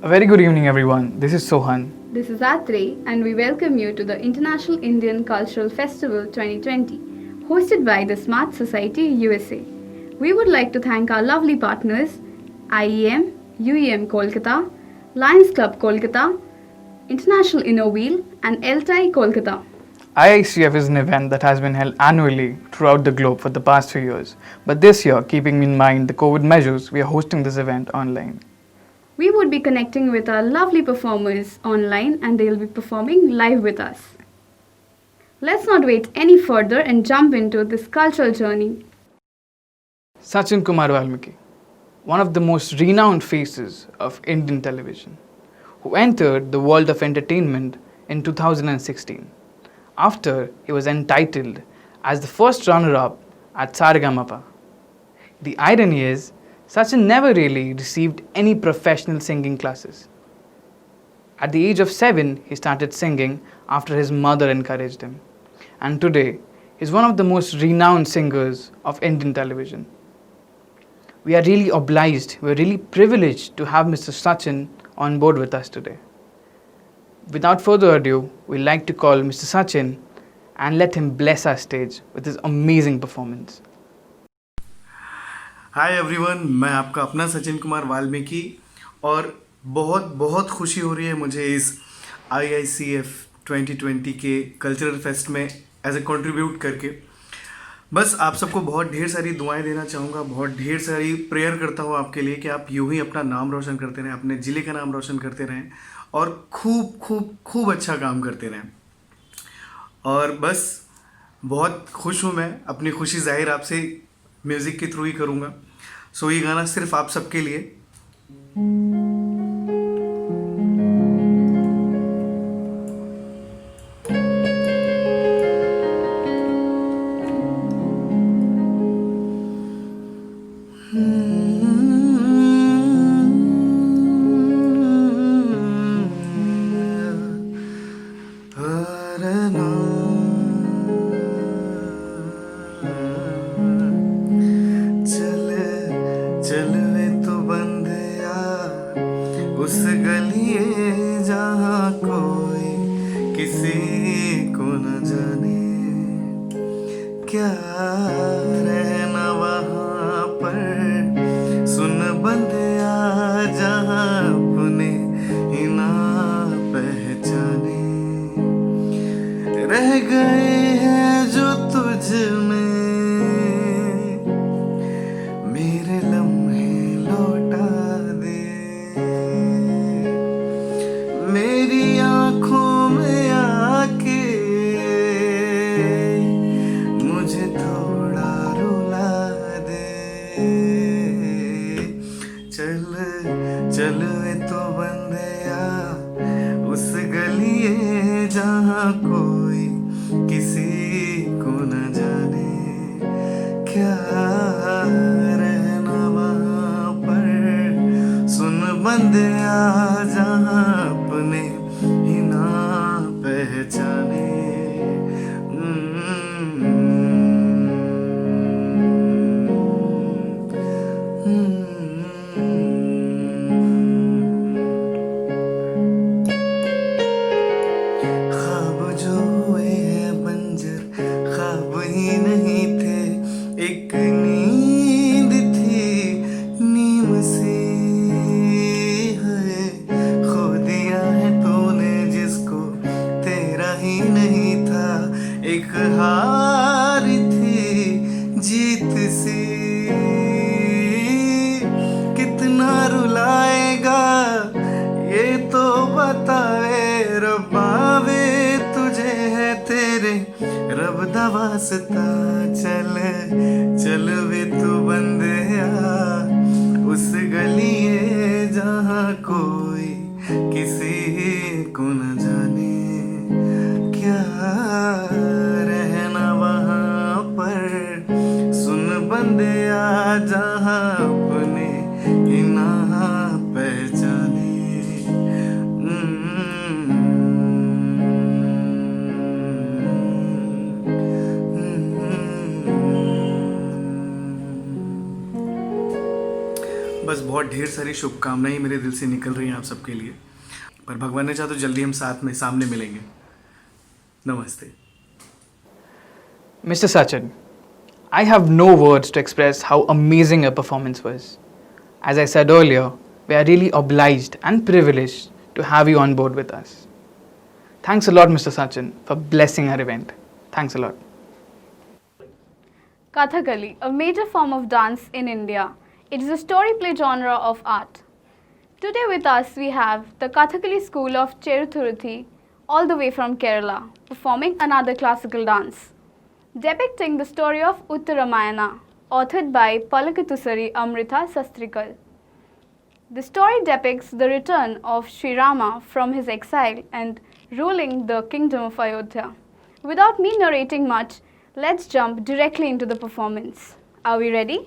A very good evening, everyone. This is Sohan. This is Atri, and we welcome you to the International Indian Cultural Festival 2020, hosted by the Smart Society USA. We would like to thank our lovely partners IEM, UEM Kolkata, Lions Club Kolkata, International InnoWheel, and LTI Kolkata. IICF is an event that has been held annually throughout the globe for the past few years. But this year, keeping in mind the COVID measures, we are hosting this event online. We would be connecting with our lovely performers online and they'll be performing live with us. Let's not wait any further and jump into this cultural journey. Sachin Kumar Valmiki, one of the most renowned faces of Indian television, who entered the world of entertainment in 2016 after he was entitled as the first runner-up at Saregamapa. The irony is, Sachin never really received any professional singing classes. At the age of 7, he started singing after his mother encouraged him. And today, he's one of the most renowned singers of Indian television. We are really obliged, we're really privileged to have Mr. Sachin on board with us today. Without further ado, we'd like to call Mr. Sachin and let him bless our stage with his amazing performance. Hi everyone, मैं आपका अपना सचिन कुमार वाल्मीकि और बहुत बहुत खुशी हो रही है मुझे इस IICF 2020 के कल्चरल फेस्ट में एज ए कंट्रीब्यूट करके। बस आप सबको बहुत ढेर सारी दुआएं देना चाहूँगा, बहुत ढेर सारी प्रेयर करता हूँ आपके लिए कि आप यूं ही अपना नाम रोशन करते रहें, अपने ज़िले का नाम रोशन करते रहें और खूब खूब खूब अच्छा काम करते रहें। और बस बहुत खुश हूँ मैं, अपनी खुशी जाहिर आपसे म्यूज़िक के थ्रू ही करूँगा। सो ये गाना सिर्फ आप सबके लिए। चल वे तो बंदिया उस गलिए जहाँ कोई किसी को न जाने, क्या रहना वहाँ पर सुन बंदिया जहाँ अपने ही ना पहचाने, रह गए हैं जो तुझ में मेरे लम्हे लौटा दे, मेरी आँखों में आके मुझे थोड़ा रुला दे। चल चल वे तो बंदिया उस गलिए जहाँ कोई किसी को न जाने, क्या रहना वहाँ पर सुन बंदिया जहाँ अपने ही ना पहचाने। ख्वाब जो हुए हैं बंजर ख्वाब ही नहीं थे, एक नींद थी नीम सी है, खो दिया है तूने जिसको तेरा ही नहीं था, एक हार थी जीत सी, कितना रुलाएगा ये तो बतावे रब्बा वे तुझे है तेरे रब दा वास्ता। चल चल वे तू बंदिया उस गलिए जहाँ कोई किसी को न जाने, क्या रहना वहाँ पर सुन बंदिया जहाँ अपने ही ना पहचाने। बस बहुत ढेर सारी शुभकामनाएं मेरे दिल से निकल रही हैं आप सबके लिए। पर भगवान ने चाहा तो जल्दी हम साथ में सामने मिलेंगे। नमस्ते। Mr. Sachin, I have no words to express how amazing your performance was. As I said earlier, we are really obliged and privileged to have you on board with us. Thanks a lot, Mr. Sachin, for blessing our event. Thanks a lot. Kathakali, a major form of dance in India. It is a story play genre of art. Today with us we have the Kathakali School of Cheruthuruthi, all the way from Kerala, performing another classical dance, depicting the story of Uttaramayana, authored by Palakatusari Amrita Sastrikal. The story depicts the return of Sri Rama from his exile and ruling the kingdom of Ayodhya. Without me narrating much, let's jump directly into the performance. Are we ready?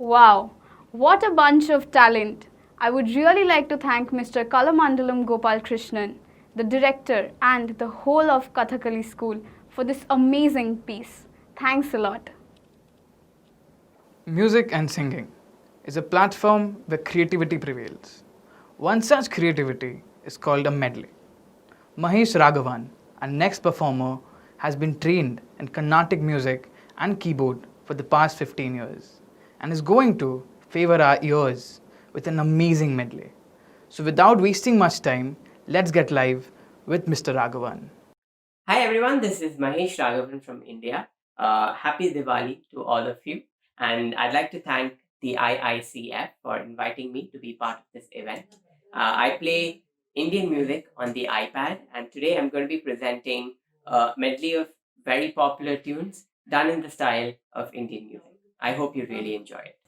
Wow, what a bunch of talent. I would really like to thank Mr. Kalamandalam Gopal Krishnan, the director and the whole of Kathakali school for this amazing piece. Thanks a lot. Music and singing is a platform where creativity prevails. One such creativity is called a medley. Mahesh Raghavan, our next performer, has been trained in Carnatic music and keyboard for the past 15 years and is going to favor our ears with an amazing medley. So, without wasting much time, let's get live with Mr. Raghavan. Hi everyone, this is Mahesh Raghavan from India. Happy Diwali to all of you. And I'd like to thank the IICF for inviting me to be part of this event. I play Indian music on the iPad, and today I'm going to be presenting a medley of very popular tunes done in the style of Indian music. I hope you really enjoy it.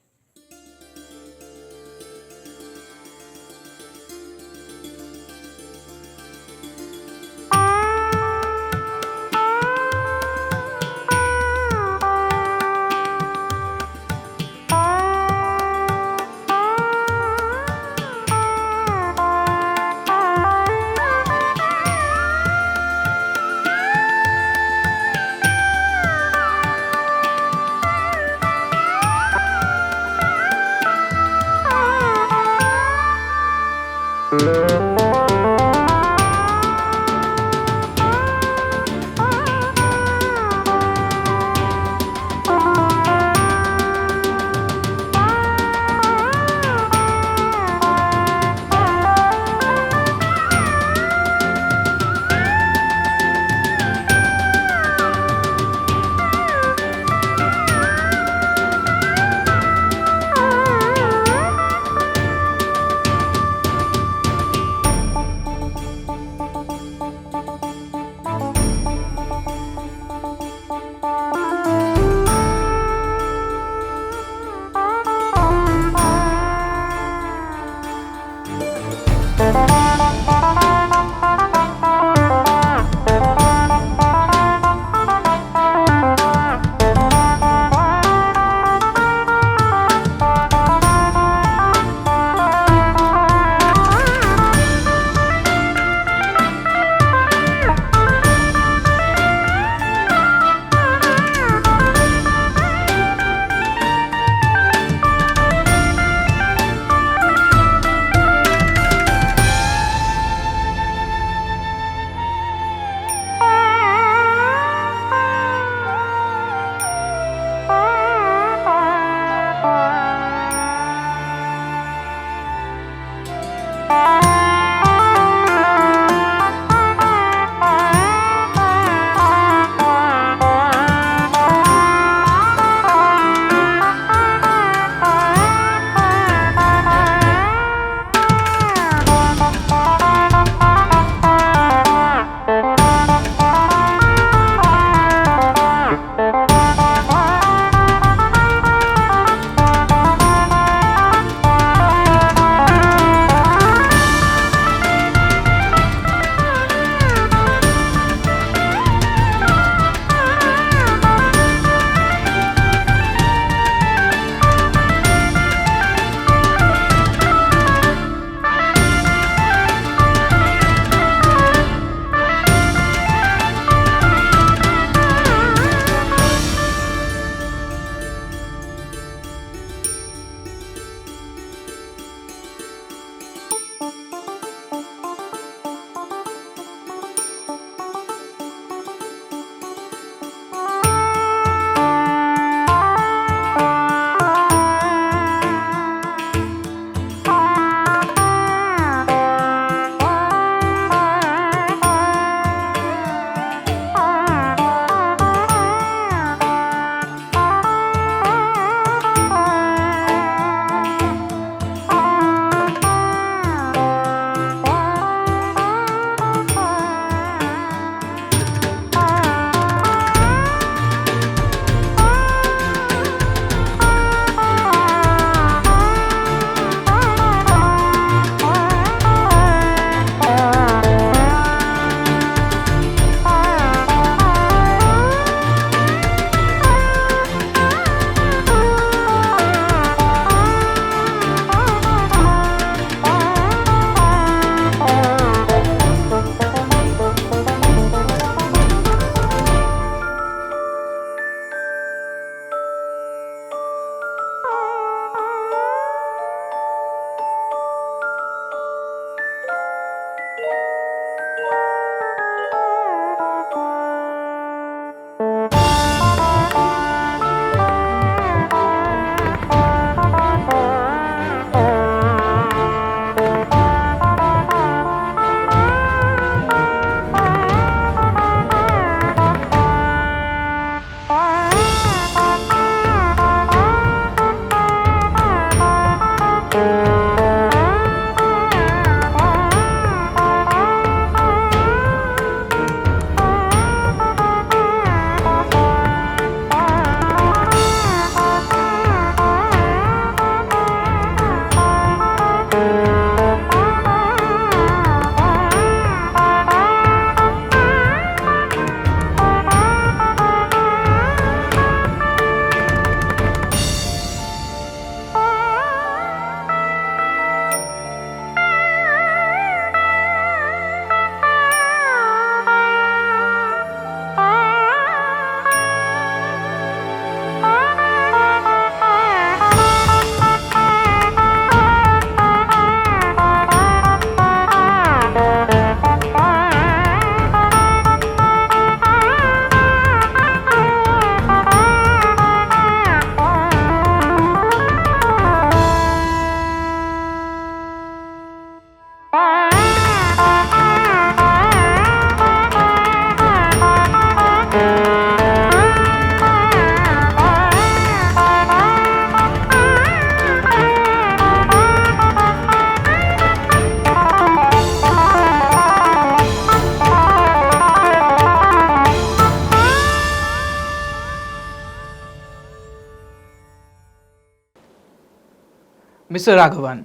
Mr. Raghavan,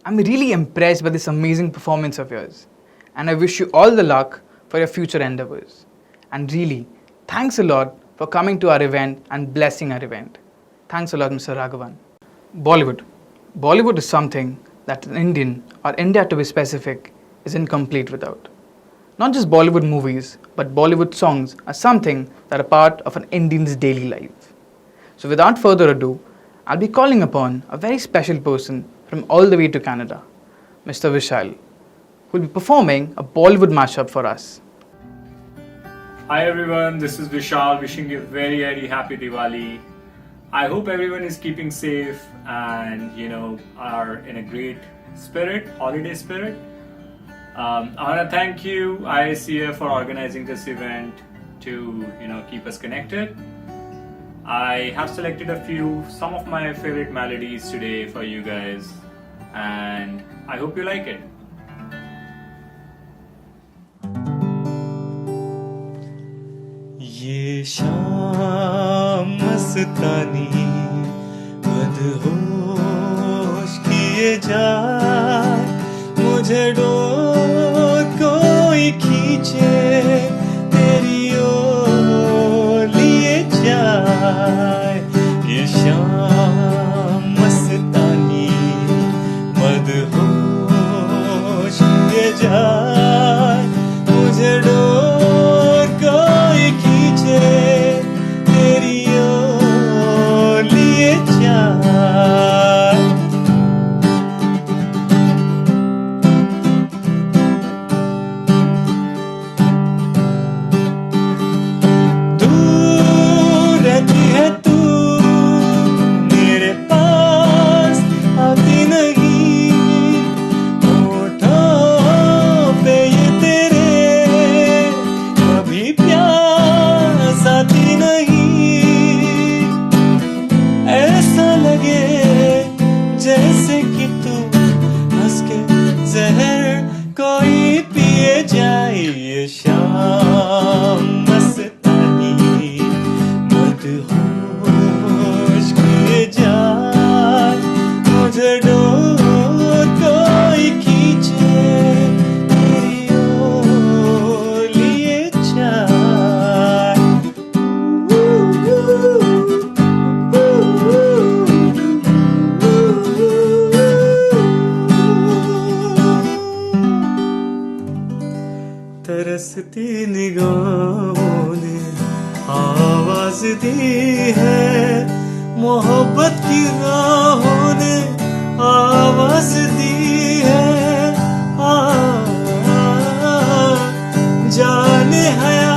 I'm really impressed by this amazing performance of yours, and I wish you all the luck for your future endeavors. And really, thanks a lot for coming to our event and blessing our event. Thanks a lot, Mr. Raghavan. Bollywood. Bollywood is something that an Indian, or India to be specific, is incomplete without. Not just Bollywood movies, but Bollywood songs are something that are part of an Indian's daily life. So without further ado, I'll be calling upon a very special person from all the way to Canada, Mr. Vishal, who will be performing a Bollywood mashup for us. Hi everyone, this is Vishal wishing you a very happy Diwali. I hope everyone is keeping safe and are in a great spirit, holiday spirit. I want to thank you IICF for organizing this event to keep us connected. I have selected some of my favorite melodies today for you guys, and I hope you like it. ये शाम मस्तानी मदहोश किए जाए, मुझे door कोई खींचे तेरी ओर लिए जाए. ये शाम मस्तानी मदहोश किए जाए, मुझे डोर कोई खींचे तेरी ओर लिए जाए. दूर रहती है तू मेरे पास आती नहीं, होठों पे ये तेरे कभी प्यास आती नहीं. ऐसा लगे जैसे कि तू हंस के जहर कोई पिए जाए. ये शाम मस्तानी मदहोश किए जाए, मुझे डोर कोई खींचे तेरी ओर लिए जाए. तरसती निगाहों ने आवाज दी है, मोहब्बत की राहों ने आवाज दी है. जाने हया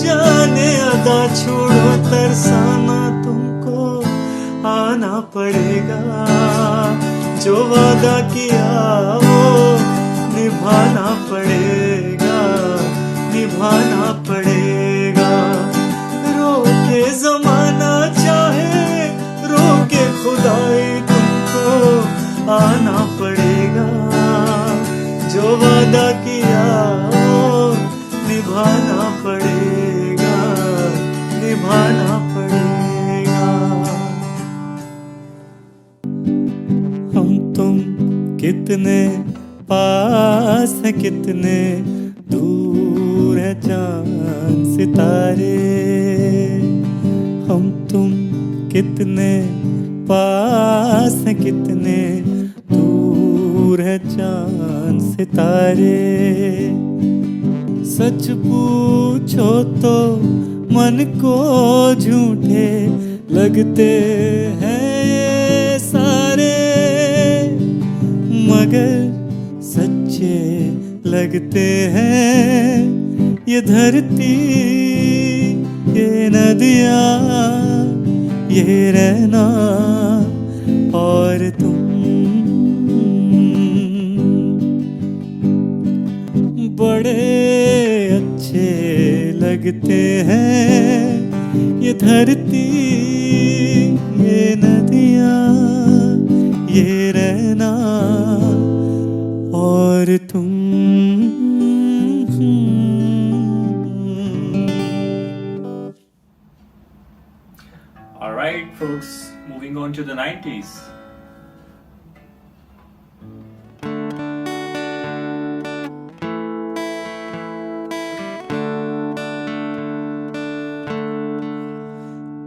जाने अदा, छोड़ो तरसाना, तुमको आना पड़ेगा. जो वादा किया वो निभाना पड़ेगा, निभाना पड़ेगा. रोके जमाना चाहे रोके खुदाई, तुमको आना पड़ेगा. जो वादा किया वो निभाना पड़ेगा, निभाना पड़ेगा. हम तुम कितने पास है, कितने दूर है चांद सितारे. हम तुम कितने पास है, कितने दूर है चांद सितारे. सच पूछो तो मन को झूठे लगते हैं ये सारे, मगर सच्चे लगते हैं ये धरती, ये नदियाँ, ये रहना और तुम. बड़े अच्छे लगते हैं ये धरती, ये नदियाँ, ये रहना और तुम. Alright folks, moving on to the 90s.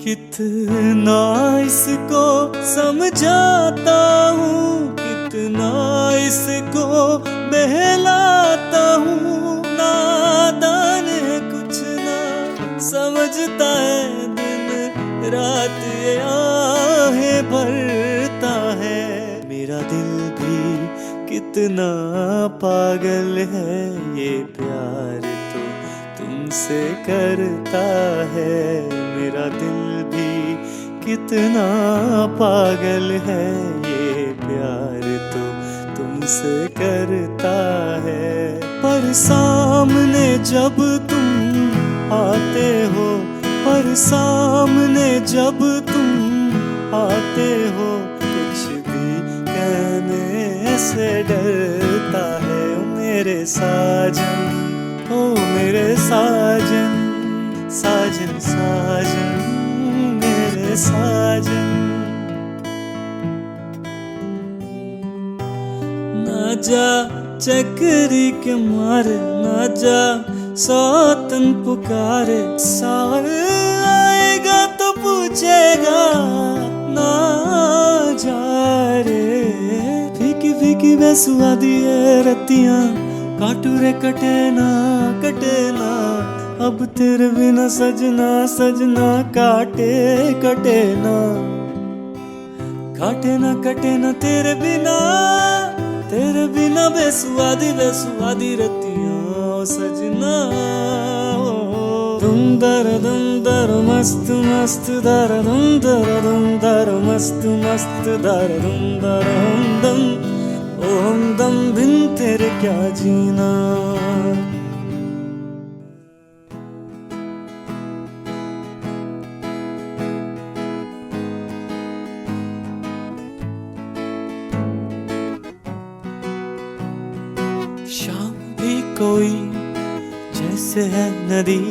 कितना इसको समझाता हूँ, कितना इसको बहलाता हूँ, नादान है कुछ ना समझता है, दिन रात ये आहें भरता है। मेरा दिल भी कितना पागल है, ये प्यार तो तुमसे करता है। मेरा दिल भी कितना पागल है, ये प्यार तो तुमसे करता है। पर सामने जब तुम आते हो, पर सामने जब तुम आते हो, कुछ भी कहने से डरता है। ओ मेरे साजन, ओ मेरे साजन, साजन साजन मेरे साजन। ना जा चक्री के मारे, ना जा सौतन पुकारे, सावन आएगा तो पूछेगा ना जा रे। फीकी फीकी बेसुआ दिए रतियां, काटू रे कटे ना कटे ना, अब तेरे बिना सजना सजना काटे कटे ना, काटे ना कटे ना तेरे बिना बेसुआदी बेसुआदी रतियां ओ सजना। दुम दर मस्त मस्त दर दर मस्त मस्त दर हमदम, ओ हमदम बिन तेरे क्या जीना। शाम भी कोई जैसे है नदी,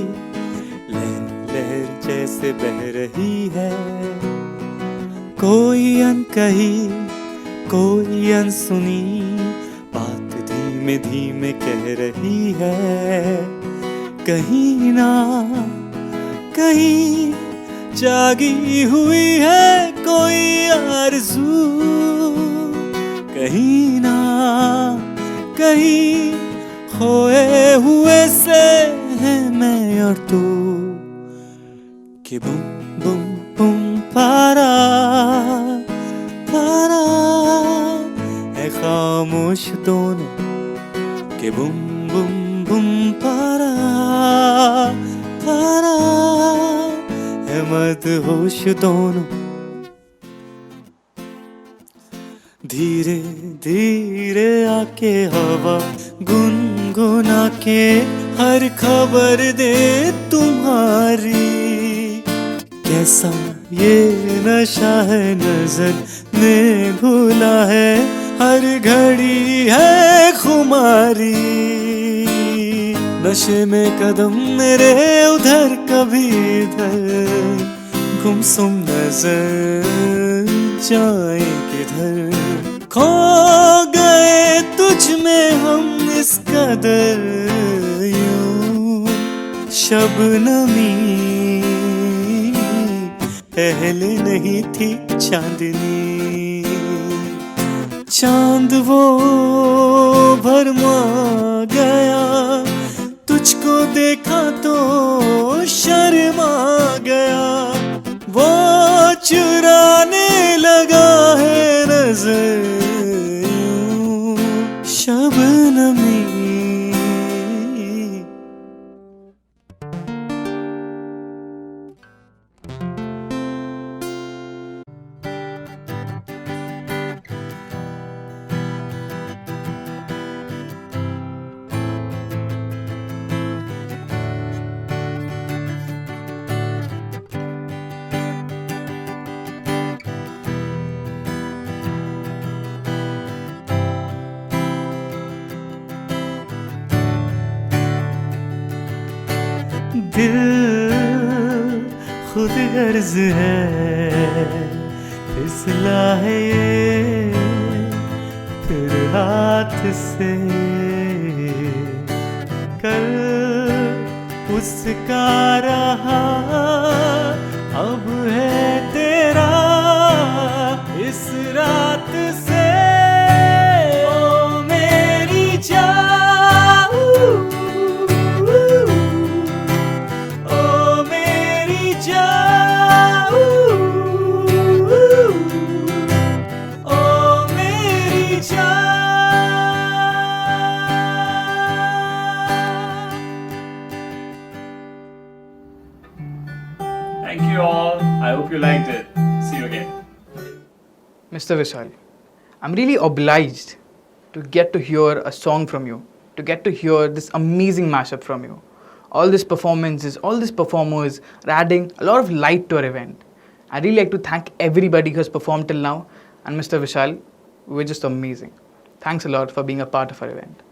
लहर लहर जैसे बह रही है। कोई अनकही कोई अनसुनी बात धीमे धीमे कह रही है। कहीं ना कहीं जागी हुई है कोई आरज़ू, कहीं ना कहीं खोए हुए से है मैं और तू। कि बुम बुम बुम पारा पारा है खामोश दोनों, कि बुम बुम बुम पारा पारा है मदहोश दोनों। धीरे धीरे आके हवा गुनगुना के हर खबर दे तुम्हारी। कैसा ये नशा है नजर ने भूला है, हर घड़ी है खुमारी। नशे में कदम मेरे उधर कभी इधर, गुमसुम नजर जाए किधर। खो गए तुझ में हम इस कदर, यूं शबनमी पहले नहीं थी चांदनी। चांद वो भरमा गया, तुझको देखा तो शर्मा गया। वो चुराने लगा है नजर, यूं शबनमी। दिल खुद गर्ज है, फिसला है ये फिर हाथ से। कल उसका रहा अब you all. I hope you liked it. See you again. Mr. Vishal, I'm really obliged to get to hear a song from you, to get to hear this amazing mashup from you. All these performances, all these performers are adding a lot of light to our event. I'd really like to thank everybody who has performed till now, and Mr. Vishal, you were just amazing. Thanks a lot for being a part of our event.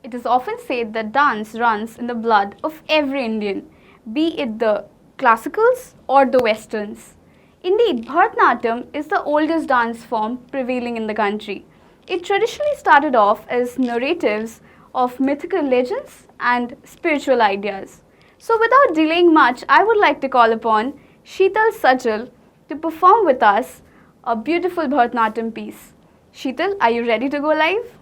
It is often said that dance runs in the blood of every Indian, be it the classicals or the westerns. Indeed, Bharatanatyam is the oldest dance form prevailing in the country. It traditionally started off as narratives of mythical legends and spiritual ideas. So without delaying much, I would like to call upon Sheetal Sajal to perform with us a beautiful Bharatanatyam piece. Sheetal, are you ready to go live?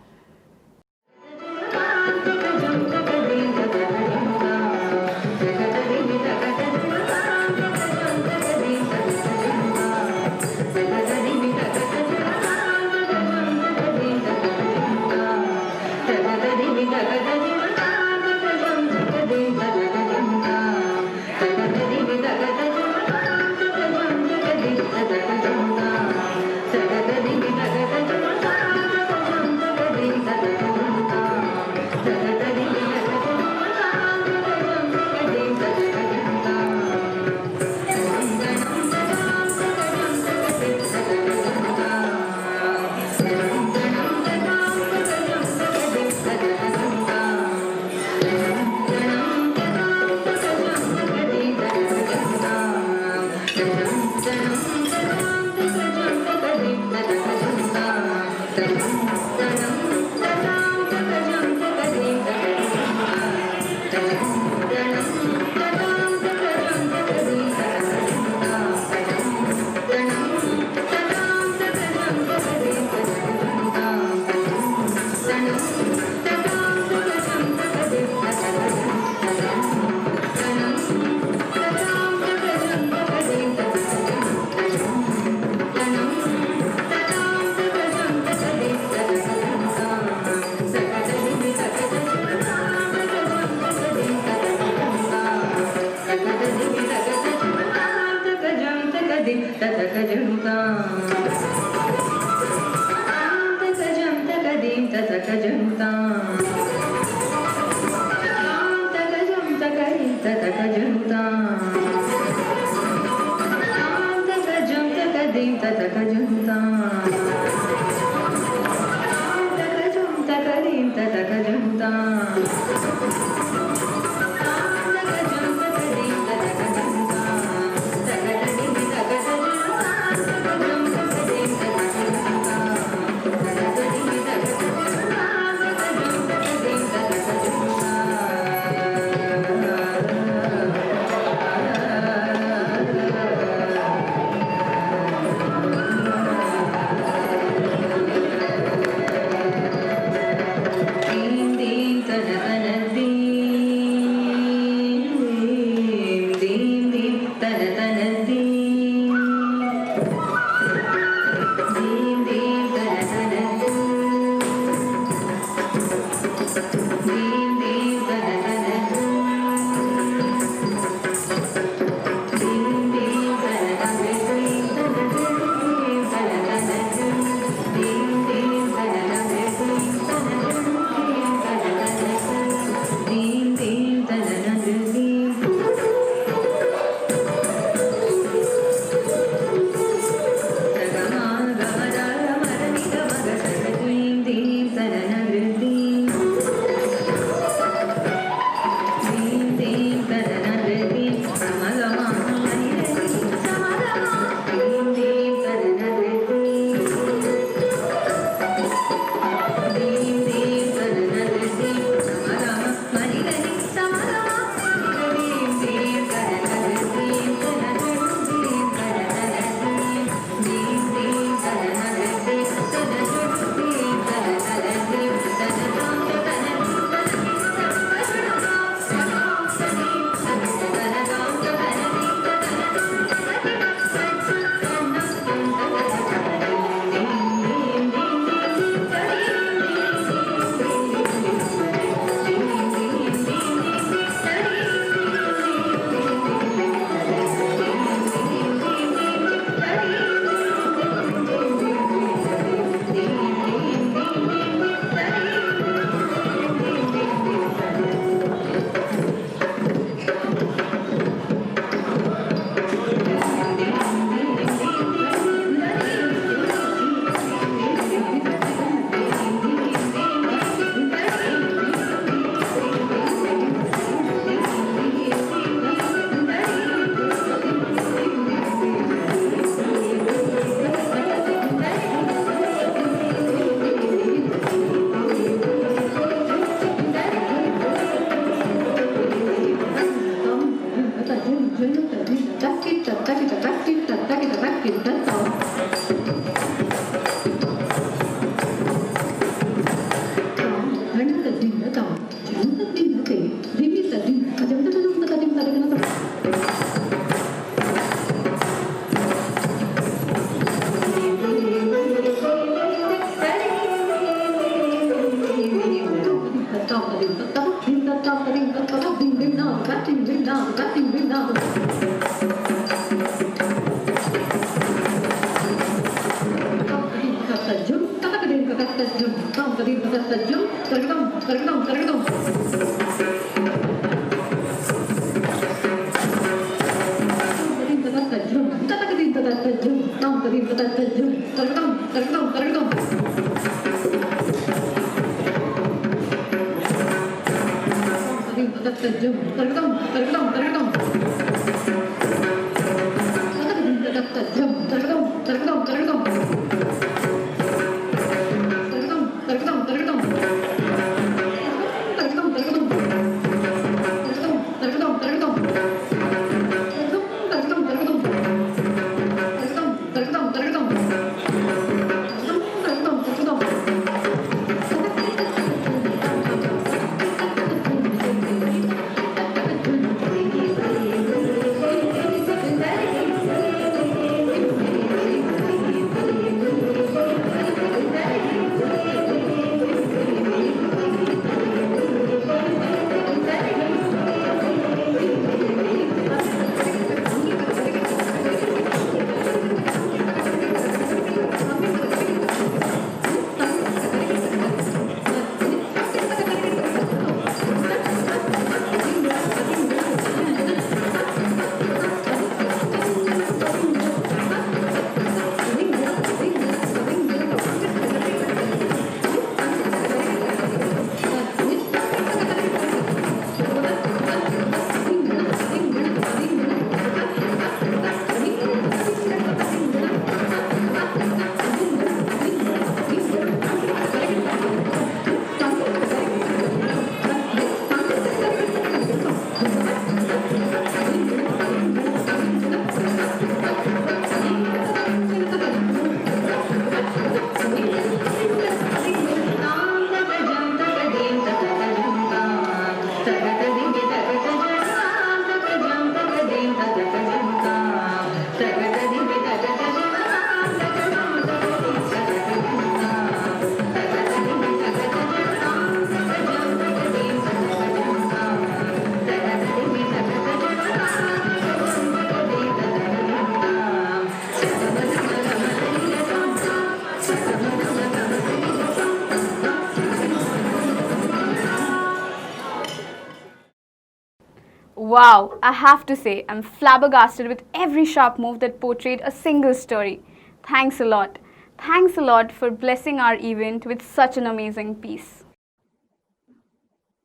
Wow, I have to say, I'm flabbergasted with every sharp move that portrayed a single story. Thanks a lot. Thanks a lot for blessing our event with such an amazing piece.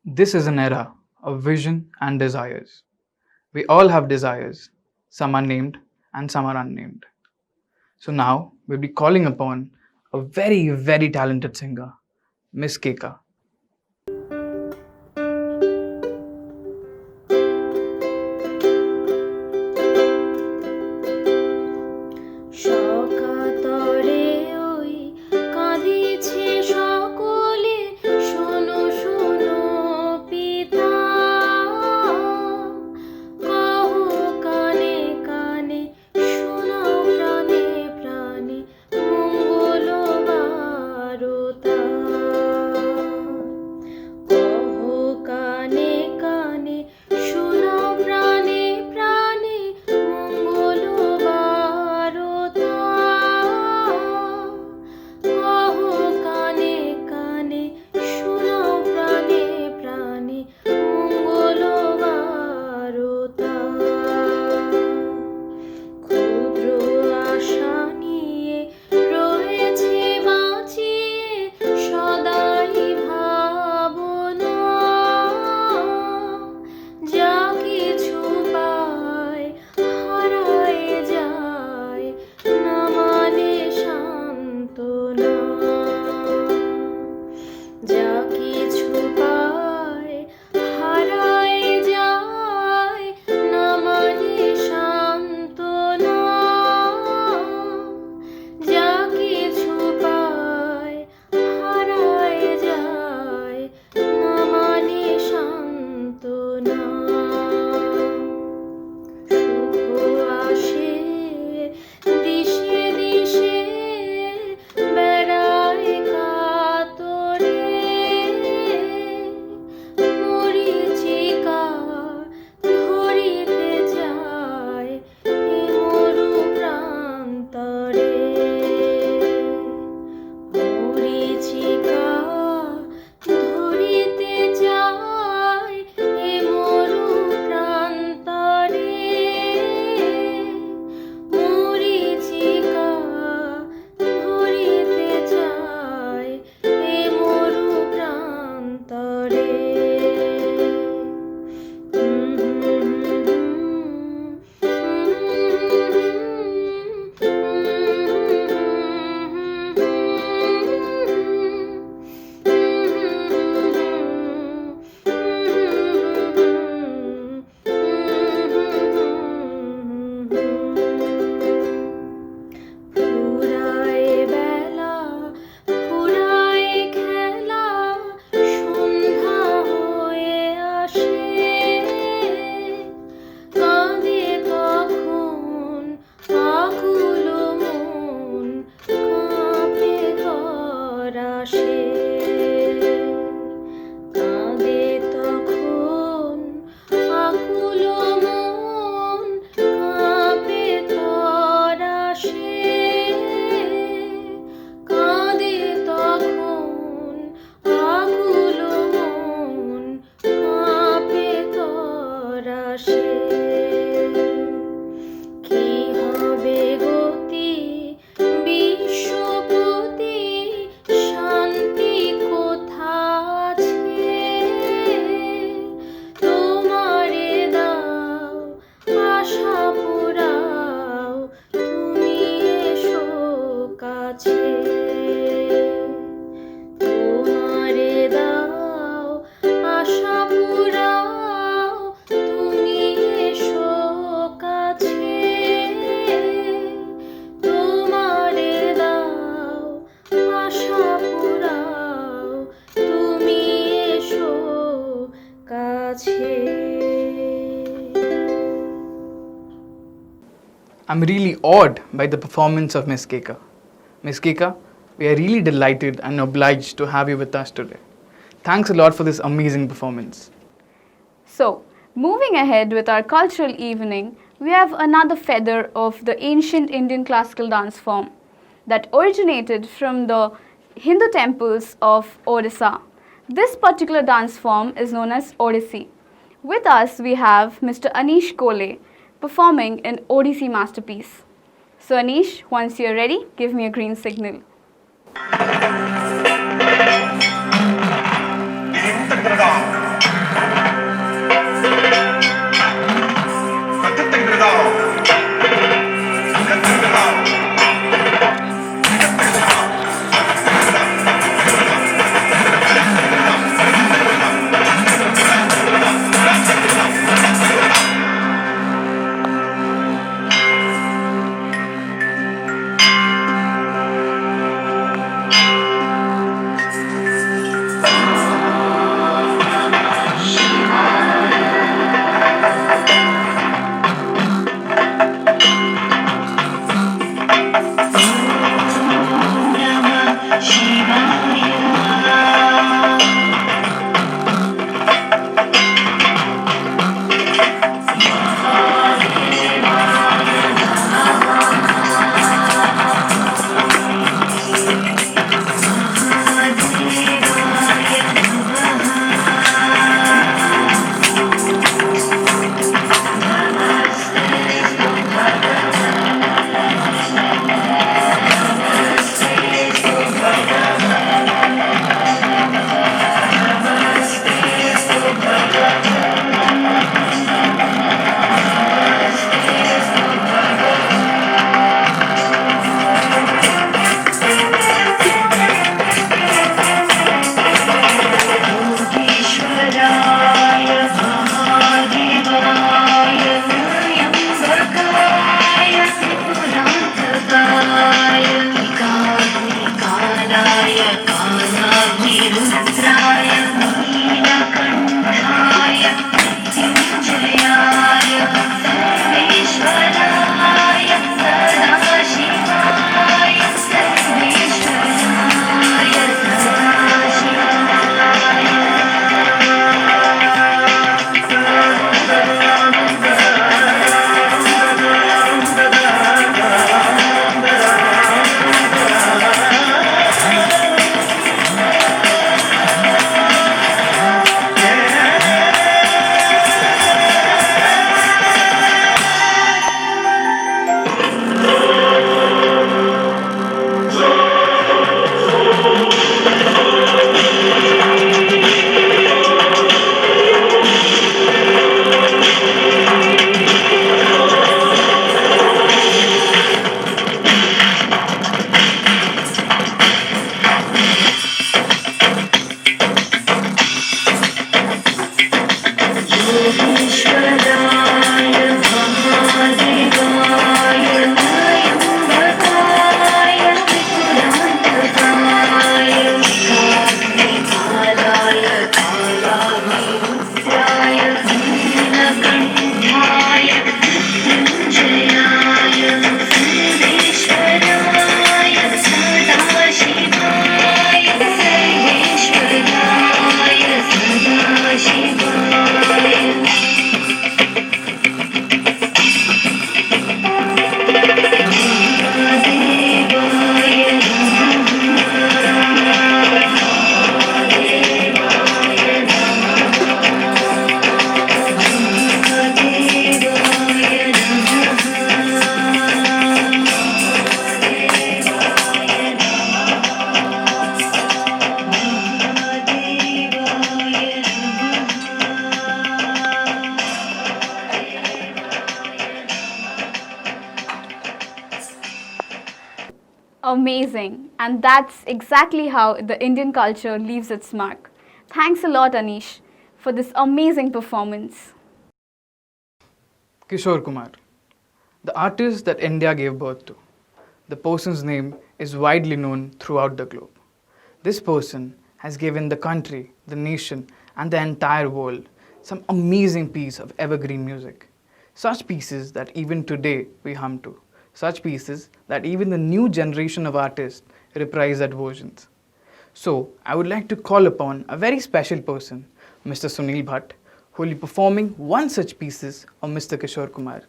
This is an era of vision and desires. We all have desires. Some are named and some are unnamed. So now we'll be calling upon a very, very talented singer, Miss Keka. সকাতরে ওই কাঁদিছে সকলে, শোনো শোনো পিতা, কহো কানে কানে, শোনাও প্রাণে প্রাণে, মঙ্গল বারতা। আছে I'm really awed by the performance of Miss Keka. Miss Keka, we are really delighted and obliged to have you with us today. Thanks a lot for this amazing performance. So, moving ahead with our cultural evening, we have another feather of the ancient Indian classical dance form that originated from the Hindu temples of Odisha. This particular dance form is known as Odissi. With us, we have Mr. Anish Kole performing an Odissi masterpiece. So, Anish, once you're ready, give me a green signal. Amazing. And that's exactly how the Indian culture leaves its mark. Thanks a lot, Anish, for this amazing performance. Kishore Kumar, the artist that India gave birth to. The person's name is widely known throughout the globe. This person has given the country, the nation, and the entire world some amazing piece of evergreen music. Such pieces that even today we hum to. Such pieces that even the new generation of artists reprise at versions. So, I would like to call upon a very special person, Mr. Sunil Bhatt, who will be performing one such pieces of Mr. Kishore Kumar.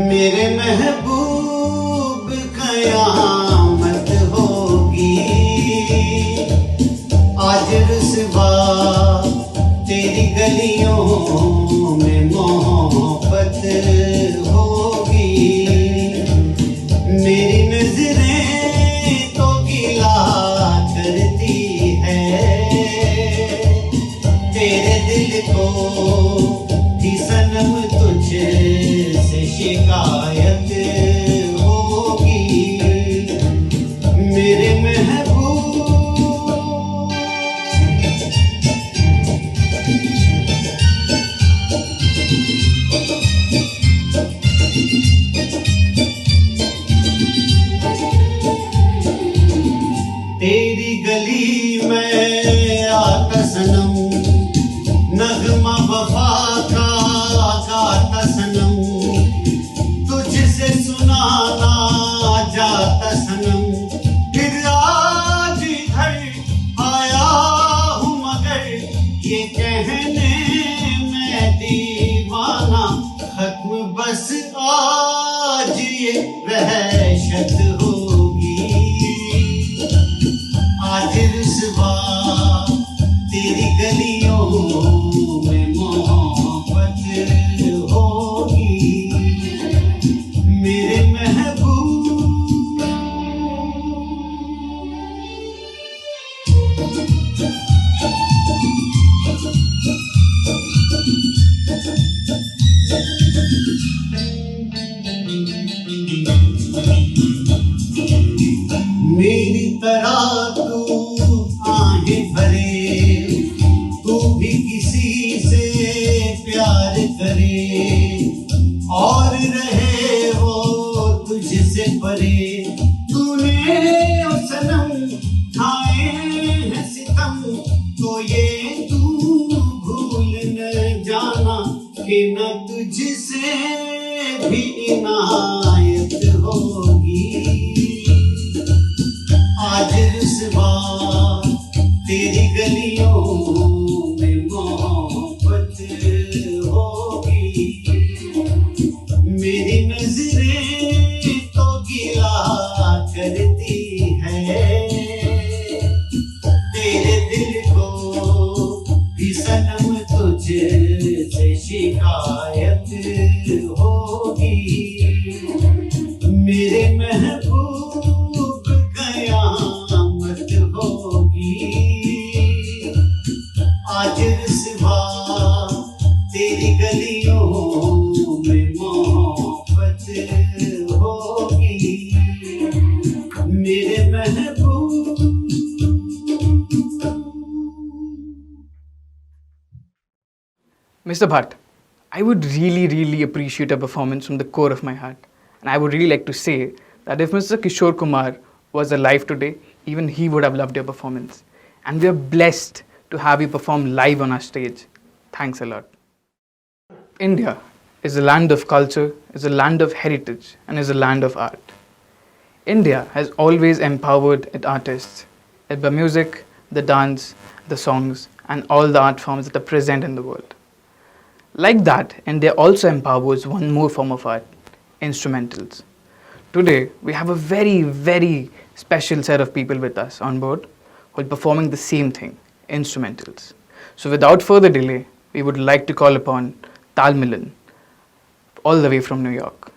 मेरे महबूब कयामत होगी, आज रुसवा तेरी गलियों में मोहब्बत होगी। मेरी नजरें तो गिला करती है, तेरे दिल को भी सनम तुझसे शिकायत होगी। मेरे महबूब तेरी गली में आता सनम, नगमा वफा का गाता सनम, तुझसे सुनाना जाता सनम। फिर आज इधर आया हूँ मगर ये कहने मैं दीवाना, खत्म बस आज ये वहशत होगी। आज रुसवा तेरी गलियों में मोहब्बत होगी। मेरे महबूब मेरी तरह तू आहें भरे, तू भी किसी से प्यार करे और रहे वो तुझसे परे। तूने ओ सनम खाए हैं सितम, तो ये तू भूल न जाना कि न तुझसे भी इनायत होगी। आज रुसवा तेरी गलियों में मोहब्बत होगी। मेरी नजरें तो गिला करती है, तेरे दिल को भी सनम तुझसे शिकायत होगी। मेरे महबूब कयामत होगी। आज रुसवा तेरी गलियों में मोहब्बत होगी। मेरे महबूब Mr. Bhatt, I would really appreciate a performance from the core of my heart. And I would really like to say that if Mr. Kishore Kumar was alive today, even he would have loved your performance. And we are blessed to have you perform live on our stage. Thanks a lot. India is a land of culture, is a land of heritage, and is a land of art. India has always empowered its artists, the music, the dance, the songs, and all the art forms that are present in the world. Like that, India also empowers one more form of art, instrumentals. Today, we have a very special set of people with us on board who are performing the same thing, instrumentals. So without further delay, we would like to call upon Tal Milan, all the way from New York.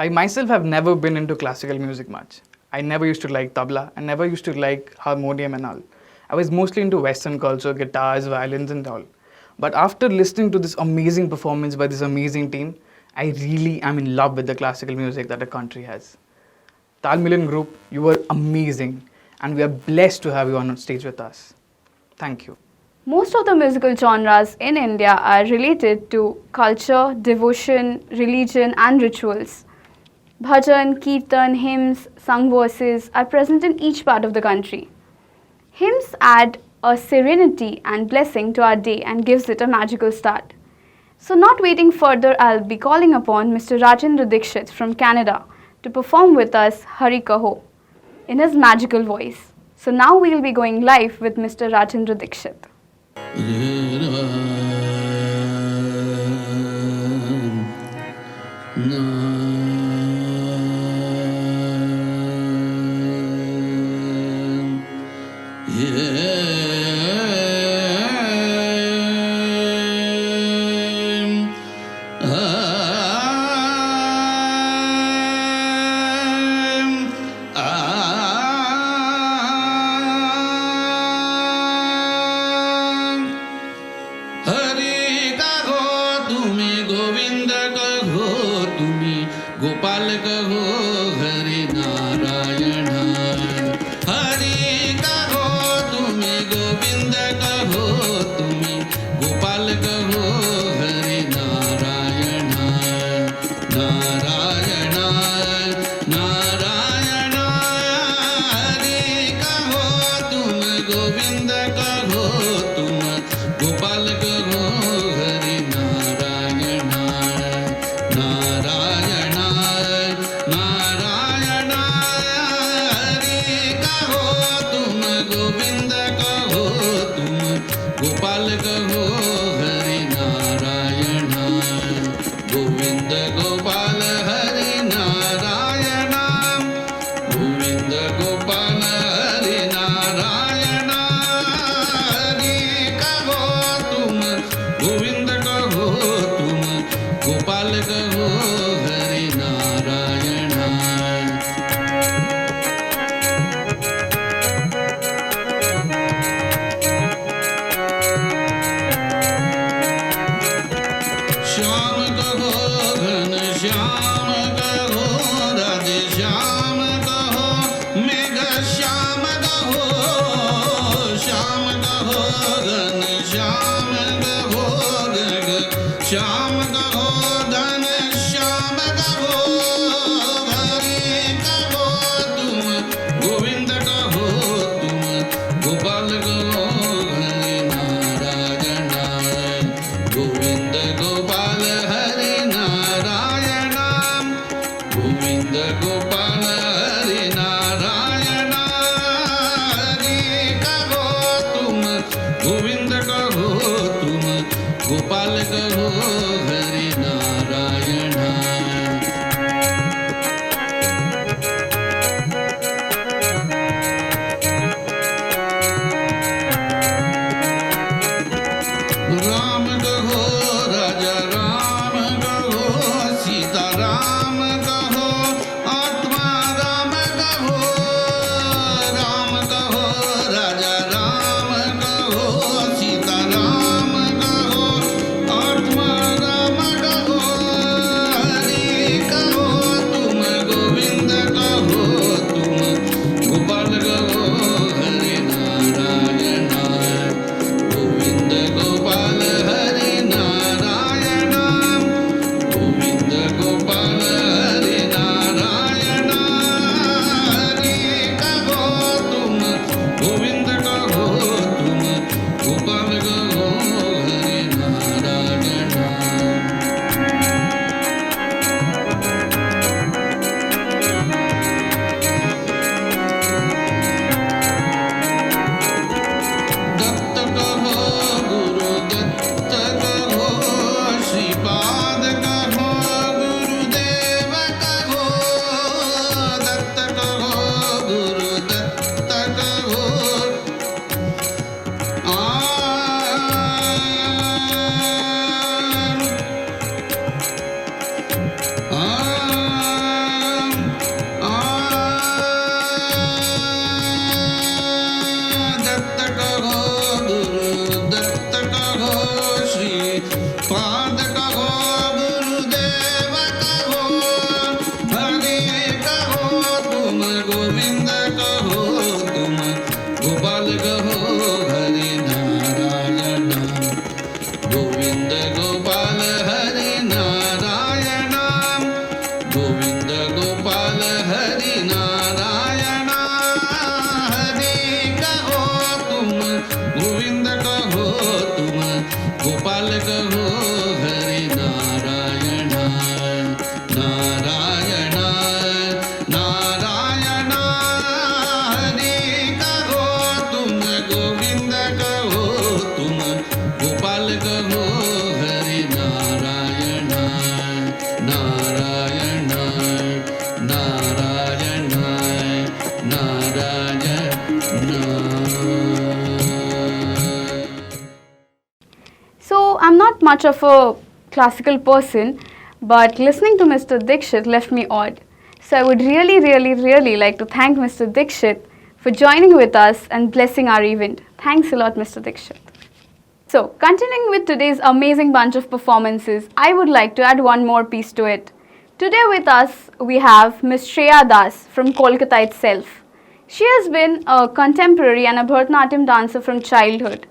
I myself have never been into classical music much. I never used to like tabla and never used to like harmonium and all. I was mostly into Western culture, guitars, violins and all. But after listening to this amazing performance by this amazing team, I really am in love with the classical music that the country has. Tal Milan Group, you were amazing and we are blessed to have you on stage with us. Thank you. Most of the musical genres in India are related to culture, devotion, religion, and rituals. Bhajan, kirtan, hymns, sung verses are present in each part of the country. Hymns add a serenity and blessing to our day and gives it a magical start. So not waiting further, I'll be calling upon Mr. Rajendra Dikshit from Canada to perform with us Hari Kaho in his magical voice. So now we'll be going live with Mr. Rajendra Dikshit. Hari कहो तुम्हें गोविंद कहो तुम्हें गोपाल कहो हरि नारायण हरि कहो तुम्हें गोविंद कहो तुम्हें गोपाल कहो हरि नारायण नारायण नारायण हरि कहो तुम गोविंद कहो तुम गोपाल कहो हरि नारायण नारायण नारायण हरि कहो तुम गोविंद कहो तुम गोपाल कहो हरि नारायण गोविंद गोपाल हरि नारायण गोविंद गोपाल हरि नारायण हरि कहो तुम गोविंद कहो तुम गोपाल कहो हरि नारायण श्याम कहो घन श्याम कहो राधे श्याम कहो मेघ श्याम कहो श्याम कहो घन श्याम कहो गग श्याम कहो धन श्याम कहो हरि कहो तुम गोविंद कहो तुम गोपाल कहो हरि नारायण गोविंद गोपाल हरि नारायण गोविंद गोपाल हरि नारायण हरि कहो तुम गोविंद कहो तुम गोपाल कहो हरि नारायण राम कहो राजा राम कहो सीता राम कहो आत्मा तुम गोविंद कहो तुम गोपाल कहो हरि नारायण गोविंद गोपाल हरि नारायण गोविंद गोपाल हरि नारायण हरि कहो तुम गोविंद कहो तुम गोपाल कहो हरि नारायण नारायण नारायण हरि कहो तुम गोविंद कहो तुम गोपाल कहो Hari Narayan Narayan Narayan Narayan So, I'm not much of a classical person, but listening to Mr. Dixit left me odd. So, I would really like to thank Mr. Dixit for joining with us and blessing our event. Thanks a lot, Mr. Dixit. So, continuing with today's amazing bunch of performances, I would like to add one more piece to it. Today with us, we have Ms. Shreya Das from Kolkata itself. She has been a contemporary and a Bharatanatyam dancer from childhood.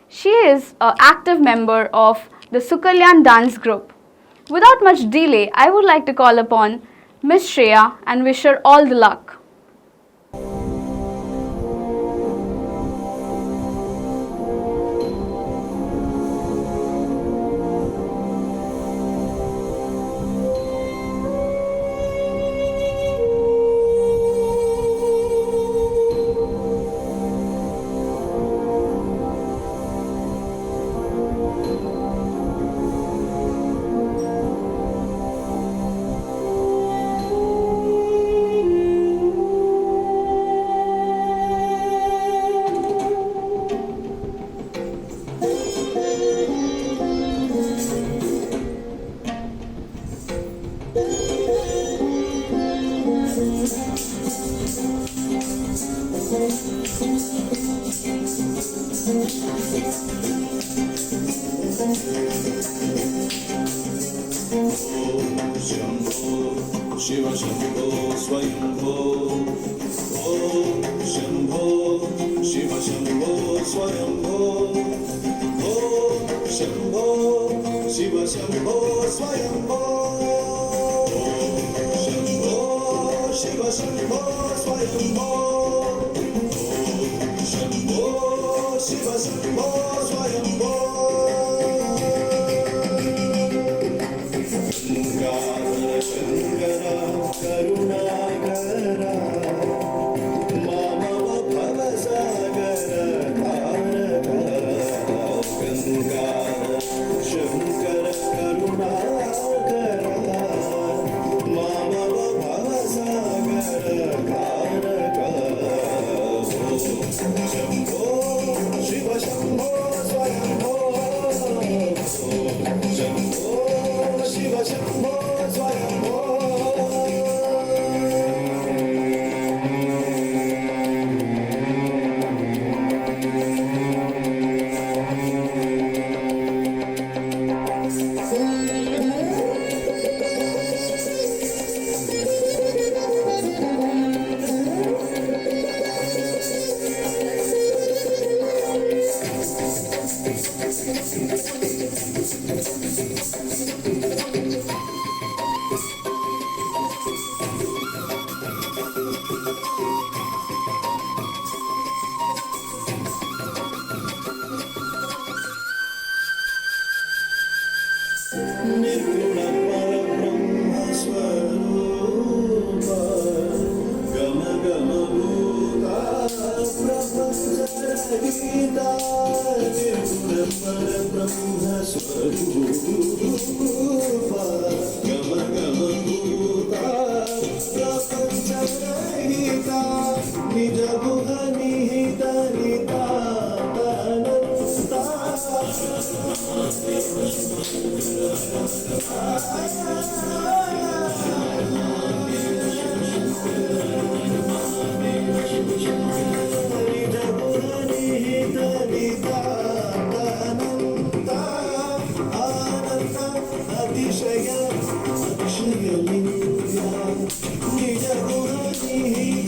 She is an active member of the Sukalyan dance group. Without much delay, I would like to call upon Ms. Shreya and wish her all the luck. Shiv Shambho Swayambho ओम शंभो शिव शंभो स्वयंभो ओम शंभो शिव शंभो स्वयंभो ओम शंभो शिव शंभो स्वयंभो ओम शंभो शिव शंभो स्वयंभो करुणाकरा मामव भवसागर तारका गंगा शंकर करुणाकरा मामव भवसागर तारका शंभो शिव शंभो स्वयंभो शंभो शिव शंभो स्वयंभो निर्गुण परब्रह्म स्वरूप गम गम भूता प्रपंच रहिता निर्गुण परब्रह्म स्वरूप गम गम भूता प्रपंच रहिता निज गुह निहित अतिशय अतिशय निज गुह निहित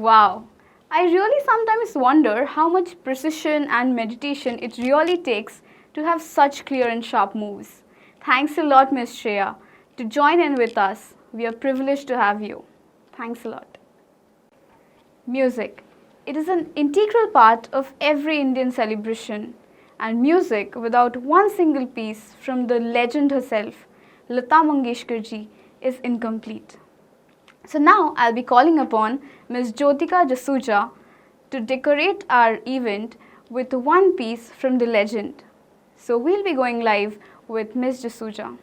Wow. I really sometimes wonder how much precision and meditation it really takes to have such clear and sharp moves. Thanks a lot, Ms. Shreya, to join in with us. We are privileged to have you. Thanks a lot. Music. It is an integral part of every Indian celebration, and music without one single piece from the legend herself, Lata Mangeshkar ji, is incomplete. So now I'll be calling upon Ms. Jyotika Jasuja to decorate our event with one piece from the legend. So we'll be going live with Ms. Jasuja.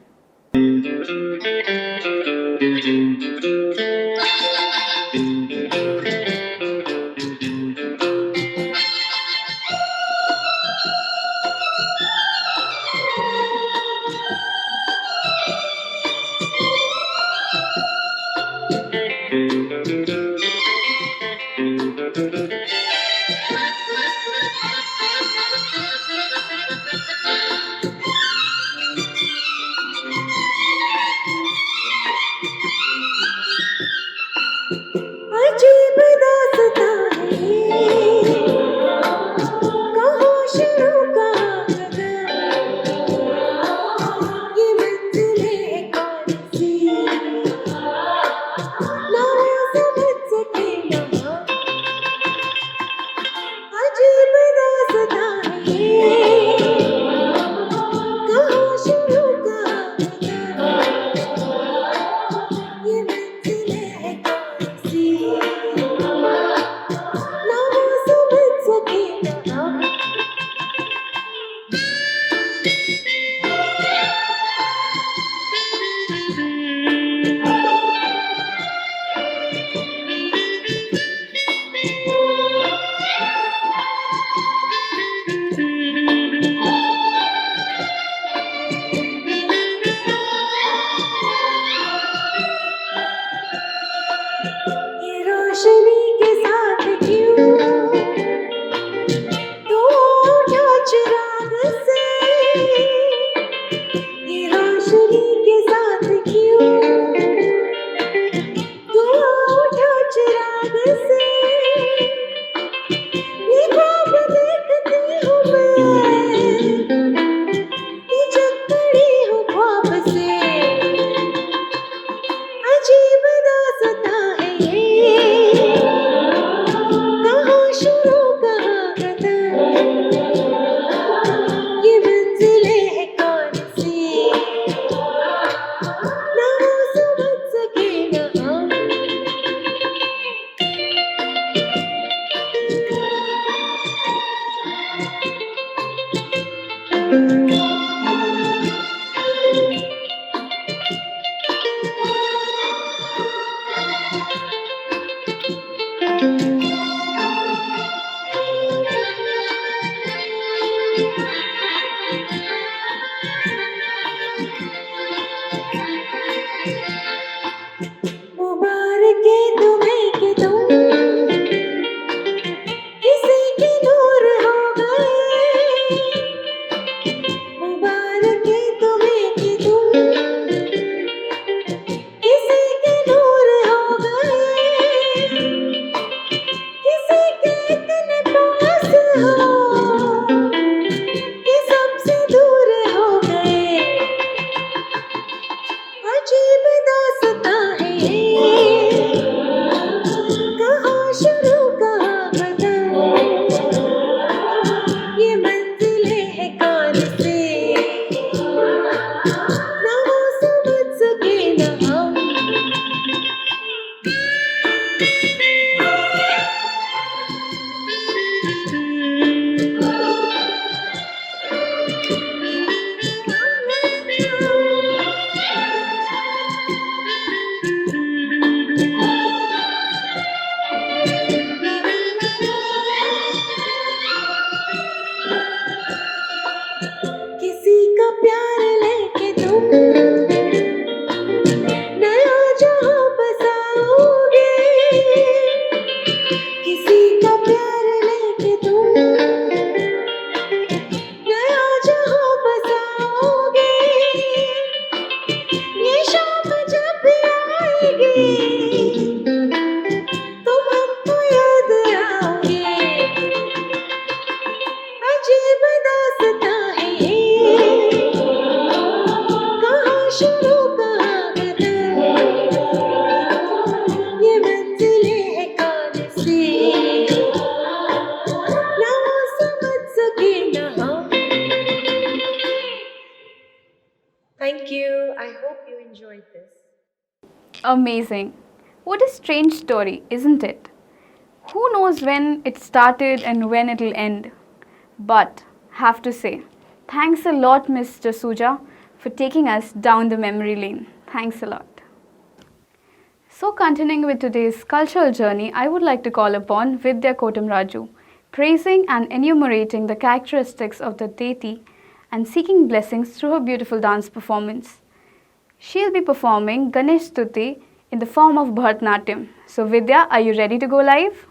मुबारक तुम्हें कि तुम किसी के नूर हो गए। मुबारक तुम्हें कि तुम किसी के नूर हो गए। किसी के इतने पास हो कि सबसे दूर हो गए। अजीब दास्तां है ये, कहाँ शुरू कहाँ खत्म। ये मंजिलें हैं कौन से, ना वो समझ सके ना हम। किसी का प्यार लेके तुम नया जहां बसाओगे। किसी का प्यार लेके तुम नया जहां बसाओगे। ये शाम जब भी आएगी तुम हमको याद आओगे। अजीब दास्तां है ये, कहाँ शुरू कहाँ खत्म। ये मंजिलें हैं कौन सी, ना वो समझ सके ना हम। Thank you. I hope you enjoyed this. Amazing. What a strange story, isn't it? Who knows when it started and when it'll end? But have to say, thanks a lot, Mr. Suja, for taking us down the memory lane. Thanks a lot. So, continuing with today's cultural journey, I would like to call upon Vidya Kotamraju, praising and enumerating the characteristics of the deity and seeking blessings through her beautiful dance performance. She'll be performing Ganesh Stuti in the form of Bharatanatyam. So, Vidya, are you ready to go live?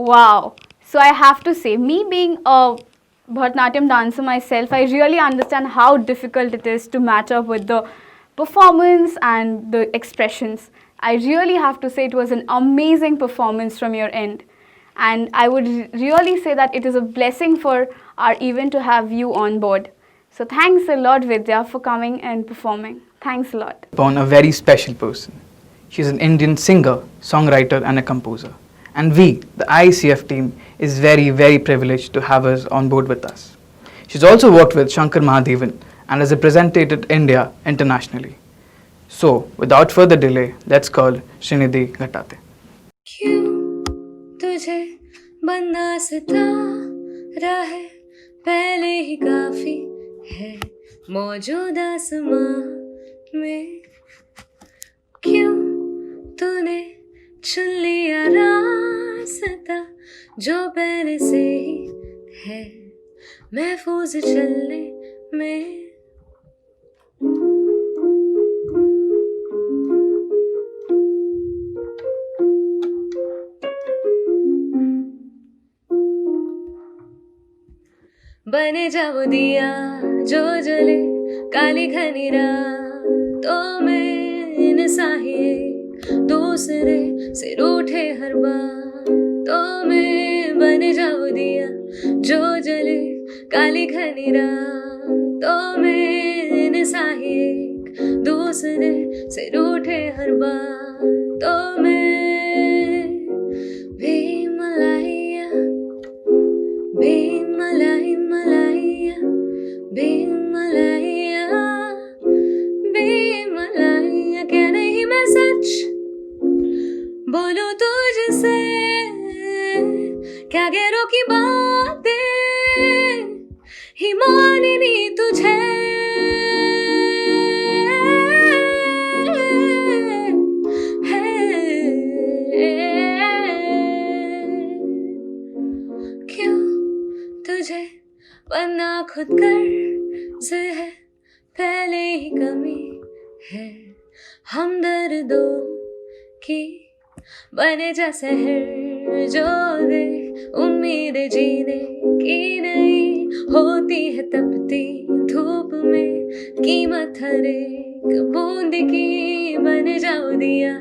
Wow. So I have to say, me being a Bharatanatyam dancer myself, I really understand how difficult it is to match up with the performance and the expressions. I really have to say it was an amazing performance from your end. And I would really say that it is a blessing for our event to have you on board. So thanks a lot, Vidya, for coming and performing. Thanks a lot. Upon a very special person. She's an Indian singer, songwriter, and a composer. And we, the ICF team, is very, very privileged to have her on board with us. She's also worked with Shankar Mahadevan and has represented India internationally. So, without further delay, let's call Srinidhi Ghatate. क्यों तुझे बनना सितारा है, पहले ही काफी है मौजूद आसमां में। क्यों तूने चुन लिया रास्ता जो पहले से ही है महफूज चलने में। बने जाओ दिया जो जले काली घनी रातों में, इन साहिए दूसरे से रूठे हर बातों में। बने जाओ दिया जो जले काली घनी रातों में, इन साहिए दूसरे से रूठे हर बातों में। भीमलाइया भीमलाई मलाइया भीमलाइया भीमलाइया, क्या नहीं मैं सच बोलूं तुझसे, क्या गैरों की बातें ही माननी तुझे। क्यों तुझे बनना खुद कर्ज है, पहले ही कमी है हमदर्दों की। बने जा सहर जो दे उम्मीद जीने की नहीं, होती है तपती धूप में कीमत हर एक बूंद की। बन जाओ दिया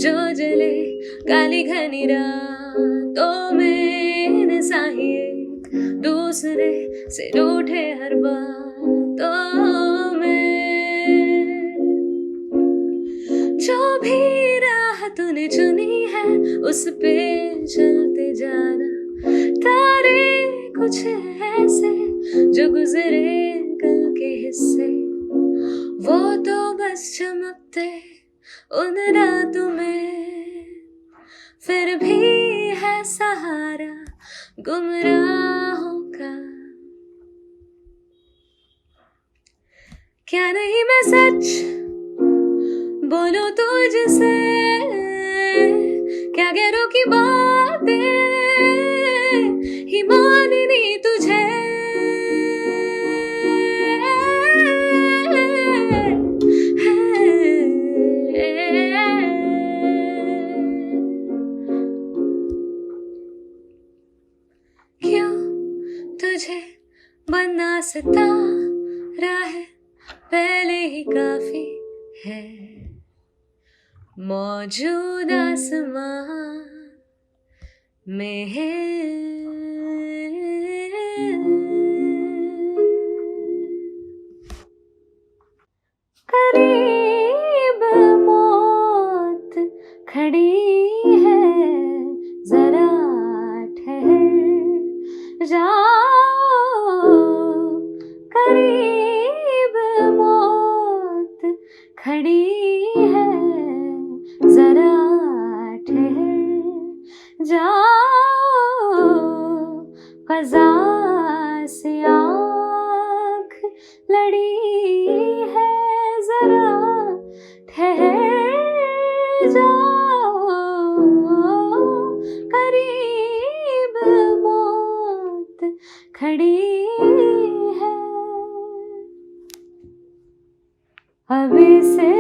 जो जले काली घनी रातों में, साहिए दूसरे से रूठे हर बातों में। जो भी राह तूने चुनी है उस पे चलते जाना, तारे कुछ ऐसे जो गुजरे कल के हिस्से, वो तो बस चमकते उन रातों में। फिर भी है सहारा गुमराहों का, क्या नहीं मैं सच बोलूं तुझसे, क्या गैरों की बातें ही माननी तुझे। क्यों तुझे बनना सितारा है, पहले ही काफी है मौजूद आसमां में है। करीब मौत खड़ी है, जरा ठहर जाओ। करीब मौत खड़ी है, जरा ठहर जाओ। क़ज़ा से आँख लड़ी है, जरा ठहर जाओ। करीब मौत खड़ी है, अब से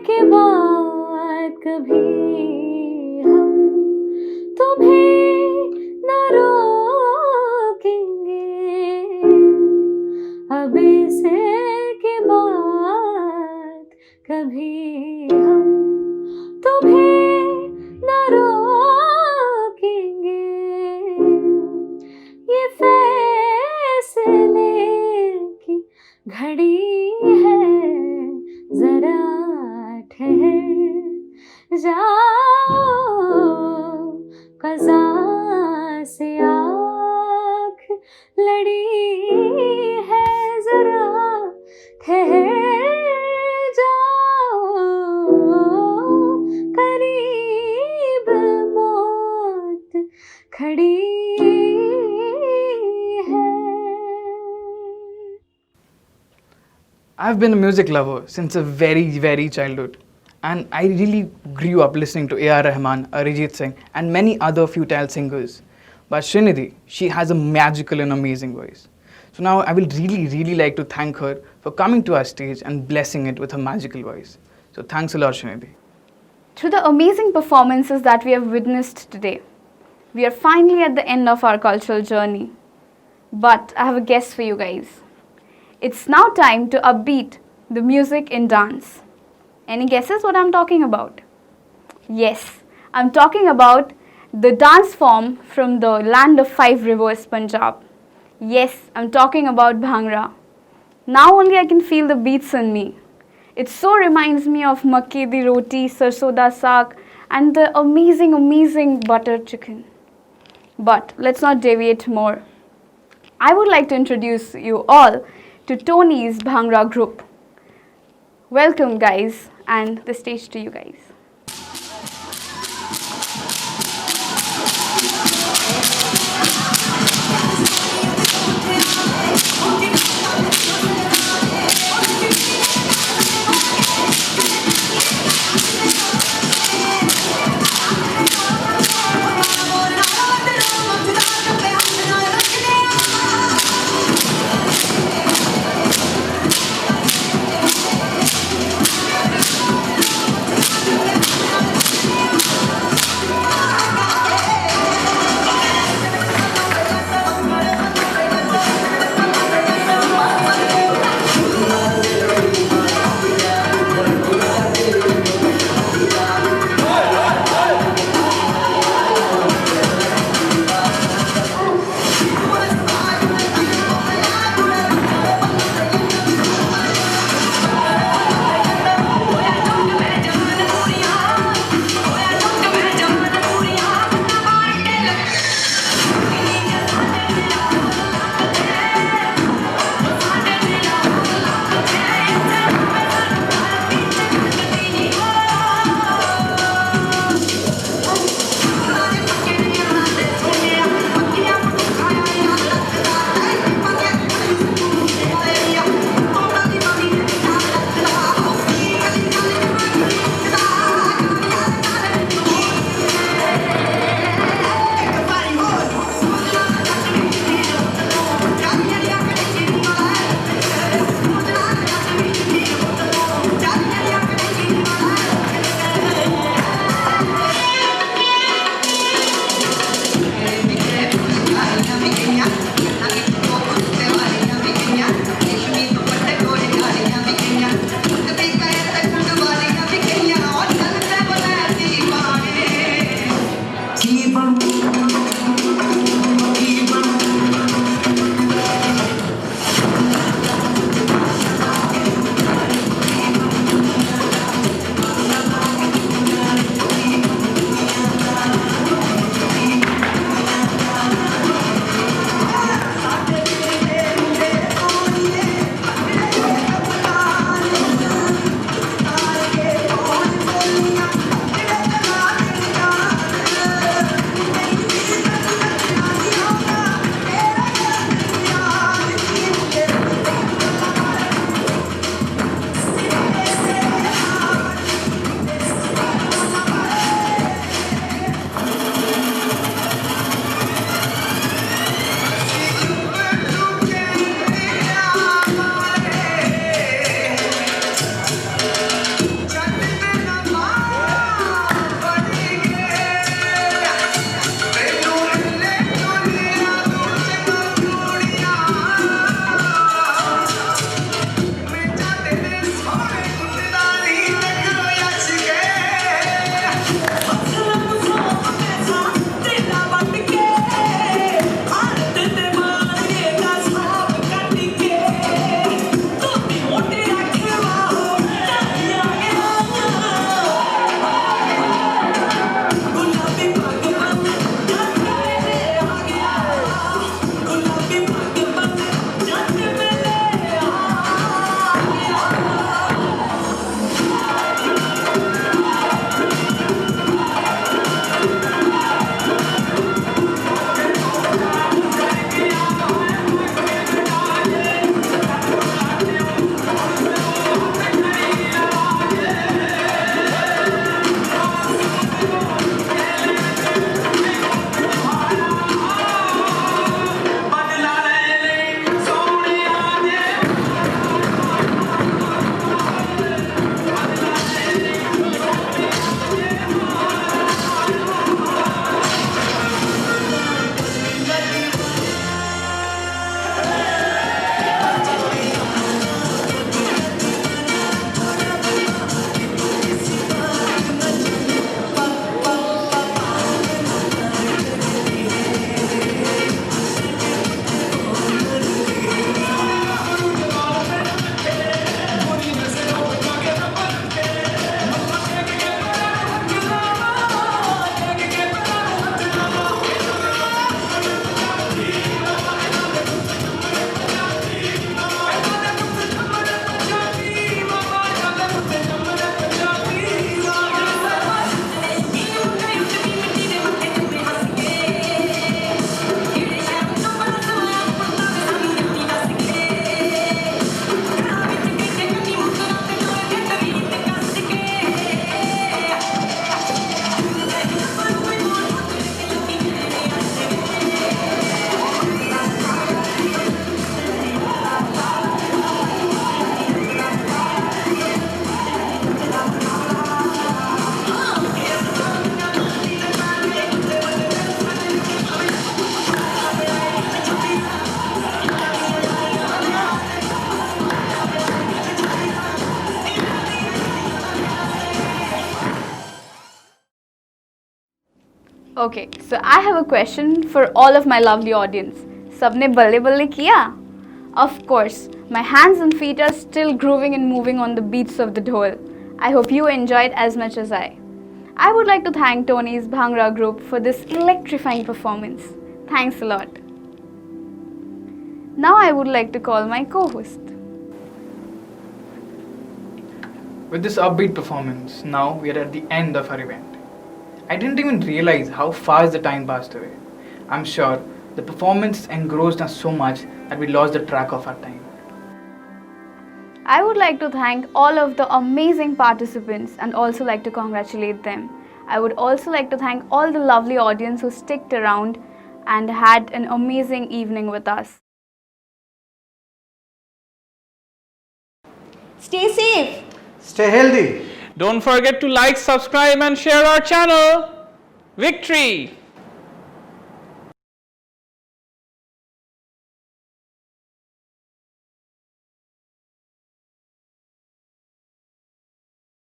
के बाद कभी हम तुम्हें न रोकेंगे अब इसे के बाद कभी हम तुम्हें न रोकेंगे ये फैसले की घड़ी है जरा ठहर जाओ कज़ा से आँख लड़ी है जरा ठहर जाओ करीब मौत खड़ी है. I've been a music lover since a very childhood, and I really grew up listening to A.R. Rahman, Arijit Singh, and many other futile singers. But Srinidhi, she has a magical and amazing voice. So now I will really like to thank her for coming to our stage and blessing it with her magical voice. So thanks a lot, Srinidhi. Through the amazing performances that we have witnessed today, we are finally at the end of our cultural journey. But I have a guess for you guys. It's now time to upbeat the music in dance. Any guesses what I'm talking about? Yes, I'm talking about the dance form from the land of 5 rivers, Punjab. Yes, I'm talking about Bhangra. Now only I can feel the beats in me. It so reminds me of makke di roti, sarson da saag, and the amazing butter chicken. But let's not deviate more. I would like to introduce you all to Tony's Bhangra group. Welcome guys, and the stage to you guys. Okay, so I have a question for all of my lovely audience. Sabne balle balle kiya? Of course, my hands and feet are still grooving and moving on the beats of the dhol. I hope you enjoyed as much as I. I would like to thank Tony's Bhangra group for this electrifying performance. Thanks a lot. Now I would like to call my co-host. With this upbeat performance, now we are at the end of our event. I didn't even realize how fast the time passed away. I'm sure the performance engrossed us so much that we lost the track of our time. I would like to thank all of the amazing participants and also like to congratulate them. I would also like to thank all the lovely audience who sticked around and had an amazing evening with us. Stay safe. Stay healthy. Don't forget to like, subscribe and share our channel. Victory!